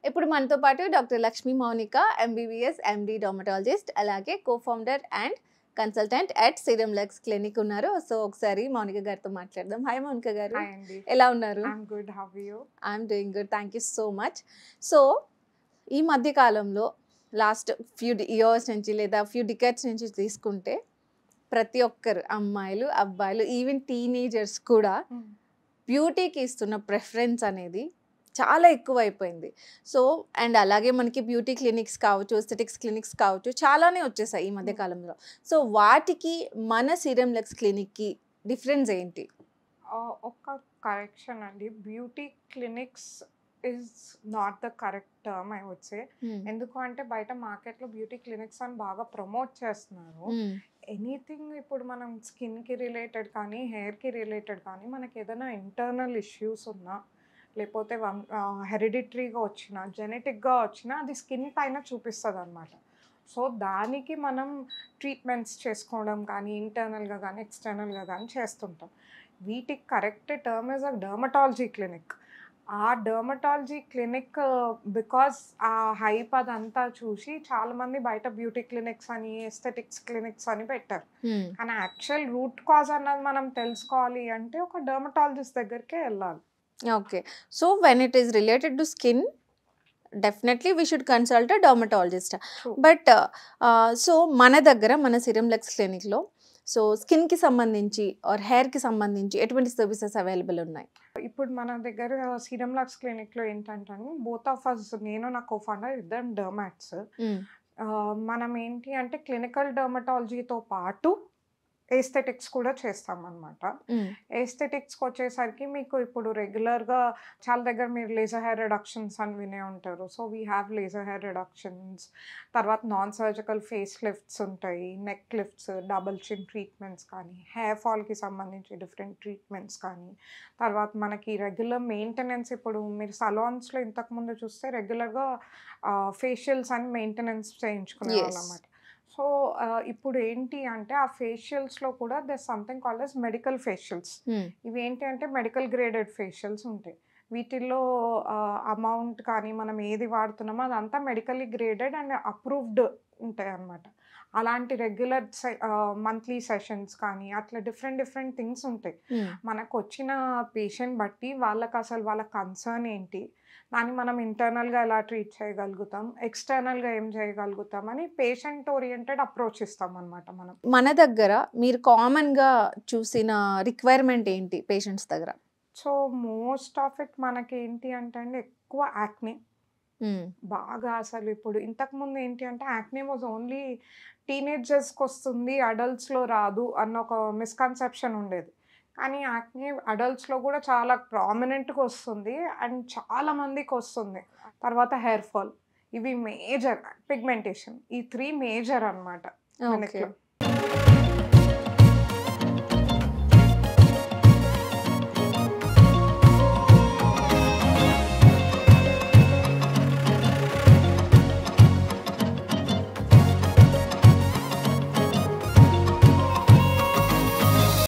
ఇప్పుడు మనతో పాటు doctor Lakshmi Mounika MBBS MD dermatologist అలాగే co-founder and consultant at serum lux clinic ఉన్నారు. సో ఒకసారి మౌనిక గారితో మాట్లాడదాం. హాయ్ మౌనిక గారు, హాయ్ అండి. ఎలా ఉన్నారు? I'm good. How are you? I'm doing good, thank you so much. So ఈ మధ్య కాలంలో లాస్ట్ ఫ్యూ ఇయర్స్ నుంచి లేదా ఫ్యూ డికెట్స్ నుంచి తీసుకుంటే ప్రతి ఒక్కరు అమ్మాయిలు అబ్బాయిలు ఈవెన్ టీనేజర్స్ కూడా బ్యూటీకి ఇస్తున్న ప్రెఫరెన్స్ అనేది చాలా ఎక్కువైపోయింది. సో అండ్ అలాగే మనకి బ్యూటీ క్లినిక్స్ కావచ్చు, ఎస్థెటిక్స్ క్లినిక్స్ కావచ్చు, చాలానే వచ్చేసాయి ఈ మధ్య కాలంలో. సో వాటికి మన సీరం లక్స్ క్లినిక్కి డిఫరెన్స్ ఏంటి? ఒక కరెక్షన్ అండి, beauty clinics is not the correct term I would say. ఎందుకు అంటే బయట మార్కెట్లో బ్యూటీ క్లినిక్స్ అని బాగా ప్రమోట్ చేస్తున్నారు. ఎనీథింగ్ ఇప్పుడు మనం స్కిన్కి రిలేటెడ్ కానీ హెయిర్కి రిలేటెడ్ కానీ మనకి ఏదైనా ఇంటర్నల్ ఇష్యూస్ ఉన్నా లేకపోతే హెరిడిటరీగా వచ్చినా జెనెటిక్గా వచ్చినా అది స్కిన్ పైన చూపిస్తుంది అనమాట. సో దానికి మనం ట్రీట్మెంట్స్ చేసుకోవడం కానీ ఇంటర్నల్గా కానీ ఎక్స్టర్నల్గా కానీ చేస్తుంటాం. వీటికి correct term is a dermatology clinic. ఆ డర్మటాలజీ క్లినిక్ బికాస్ ఆ హైప్ అదంతా చూసి చాలామంది బయట బ్యూటీ క్లినిక్స్ అని ఎస్థెటిక్స్ క్లినిక్స్ అని పెట్టారు. కానీ యాక్చువల్ రూట్ కాజ్ అన్నది మనం తెలుసుకోవాలి అంటే ఒక డర్మటాలజిస్ట్ దగ్గరికే వెళ్ళాలి. Okay, so when it is related to skin definitely we should consult a dermatologist. But so మన దగ్గర మన సీరం లక్స్ క్లినిక్లో సో స్కిన్కి సంబంధించి ఆర్ హెయిర్కి సంబంధించి ఎటువంటి సర్వీసెస్ అవైలబుల్ ఉన్నాయి? ఇప్పుడు మన దగ్గర సీరం లక్స్ క్లినిక్లో ఏంటంటే బోత్ ఆఫ్ అస్, నేను నా కో-ఫౌండర్ ఇద్దరం డర్మాట్స్. మనం ఏంటి అంటే క్లినికల్ డర్మటాలజీతో పాటు ఎస్థెటిక్స్ కూడా చేస్తామన్నమాట. ఎస్థెటిక్స్కి వచ్చేసరికి మీకు ఇప్పుడు రెగ్యులర్గా చాలా దగ్గర మీరు లేజర్ హెయిర్ రిడక్షన్స్ అని వినే ఉంటారు. So we have laser hair reductions, తర్వాత నాన్ సర్జికల్ ఫేస్ లిఫ్ట్స్ ఉంటాయి, నెక్ లిఫ్ట్స్, డబుల్ చిన్ ట్రీట్మెంట్స్ కానీ, హెయిర్ ఫాల్కి సంబంధించి డిఫరెంట్ ట్రీట్మెంట్స్ కానీ, తర్వాత మనకి రెగ్యులర్ మెయింటెనెన్స్ ఇప్పుడు మీరు సలాన్స్లో ఇంతకుముందు చూస్తే రెగ్యులర్గా ఫేషియల్స్ అని మెయింటెనెన్స్ చేయించుకునే వాళ్ళు అన్నమాట. సో ఇప్పుడు ఏంటి అంటే ఆ ఫేషియల్స్లో కూడా there something called as medical facials. ఇవి ఏంటి అంటే మెడికల్ గ్రేడెడ్ ఫేషియల్స్ ఉంటాయి. వీటిల్లో అమౌంట్ కానీ మనం ఏది వాడుతున్నామో అదంతా మెడికల్లీ గ్రేడెడ్ అండ్ అప్రూవ్డ్ ఉంటాయి అన్నమాట. అలాంటి రెగ్యులర్ మంత్లీ సెషన్స్ కానీ అట్లా డిఫరెంట్ థింగ్స్ ఉంటాయి. మనకు వచ్చిన పేషెంట్ బట్టి వాళ్ళకి అసలు వాళ్ళ కన్సర్న్ ఏంటి, దాన్ని మనం ఇంటర్నల్గా ఎలా ట్రీట్ చేయగలుగుతాం, ఎక్స్టర్నల్గా ఏం చేయగలుగుతాం అని పేషెంట్ ఓరియంటెడ్ అప్రోచ్ ఇస్తాం అనమాట మనం. మన దగ్గర మీరు కామన్గా చూసిన రిక్వైర్మెంట్ ఏంటి పేషెంట్స్ దగ్గర? సో మోస్ట్ ఆఫ్ ఇట్ మనకి ఏంటి అంటే అండి ఎక్కువ యాక్నే బాగా. అసలు ఇప్పుడు ఇంతకుముందు ఏంటి అంటే యాక్నే వాజ్ ఓన్లీ టీనేజర్స్కి వస్తుంది, అడల్ట్స్లో రాదు అన్న ఒక మిస్కన్సెప్షన్ ఉండేది. కానీ యాక్నే అడల్ట్స్లో కూడా చాలా ప్రామినెంట్గా వస్తుంది అండ్ చాలా మందికి వస్తుంది. తర్వాత హెయిర్ ఫాల్, ఇవి మేజర్. పిగ్మెంటేషన్, ఈ 3 మేజర్ అనమాట మనకి.